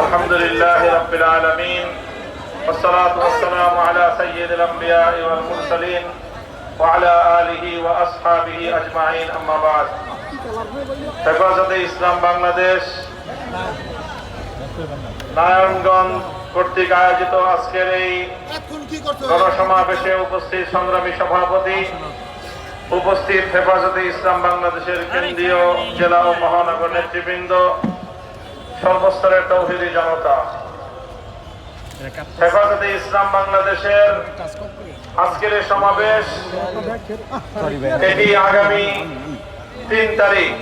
আলহামদুলিল্লাহি রাব্বিল আলামিন ওয়াসসালাতু ওয়াসসালামু আলা সাইয়্যিদিল আমবিয়া'i ওয়াল মুরসালিন ওয়া আলা আলিহি ওয়া আসহাবিহি আজমাইন, আম্মা বা'দ। হেফাজতে ইসলাম বাংলাদেশ নারায়ণগঞ্জ কর্তৃক আয়োজিত আজকের এই গণসমাবেশে উপস্থিত সংগ্রামী সভাপতি, উপস্থিত হেফাজতে ইসলাম বাংলাদেশের কেন্দ্রীয় জেলা ও মহানগর নেতৃবৃন্দ, সর্বস্তরের তৌহিদি জনতা, হেফাজতে ইসলাম বাংলাদেশের আজকের এই সমাবেশ এটি আগামী ৩ তারিখ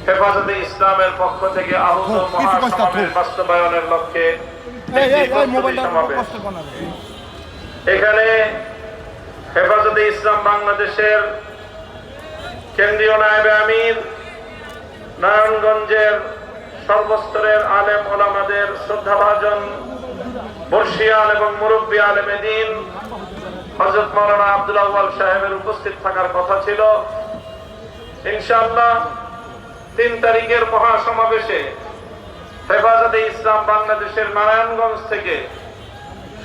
হেফাজতে ইসলামের পক্ষ থেকে আহত মহাসমাবেশ বাস্তবায়নের লক্ষ্যে সমাবেশ। এখানে হেফাজতে ইসলাম বাংলাদেশের কেন্দ্রীয় নায়েবে আমির, নারায়ণগঞ্জের সর্বস্তরের আলেম ওলামাদের শ্রদ্ধাভাজন বর্ষিয়ান এবং মুরব্বী আলেমে দ্বীন হযরত মাওলানা আব্দুল আউয়াল সাহেবের উপস্থিত থাকার কথা ছিল। ইনশাআল্লাহ ৩ তারিখের মহাসমাবেশে হেফাজতে ইসলাম বাংলাদেশের নারায়ণগঞ্জ থেকে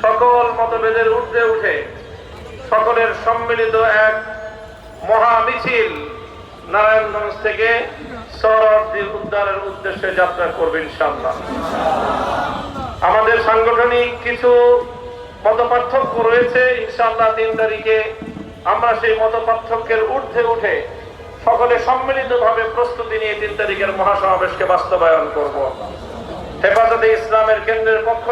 সকল মতভেদের ঊর্ধ্বে উঠে সকলের সম্মিলিত এক মহা মিছিল নারায়ণগঞ্জ থেকে সরদিল উদ্যানের উদ্দেশ্যে যাত্রা করবে ইনশাআল্লাহ। আমাদের সাংগঠনিক কিছু মতপার্থক্য রয়েছে। ইনশাআল্লাহ ৩ তারিখে আমরা সেই মতপার্থক্যের ঊর্ধ্বে উঠে সকলে সম্মিলিতভাবে প্রস্তুতি নিয়ে ৩ তারিখের মহাসমাবেশকে বাস্তবায়ন করব। হেফাজতে ইসলামের কেন্দ্রের পক্ষ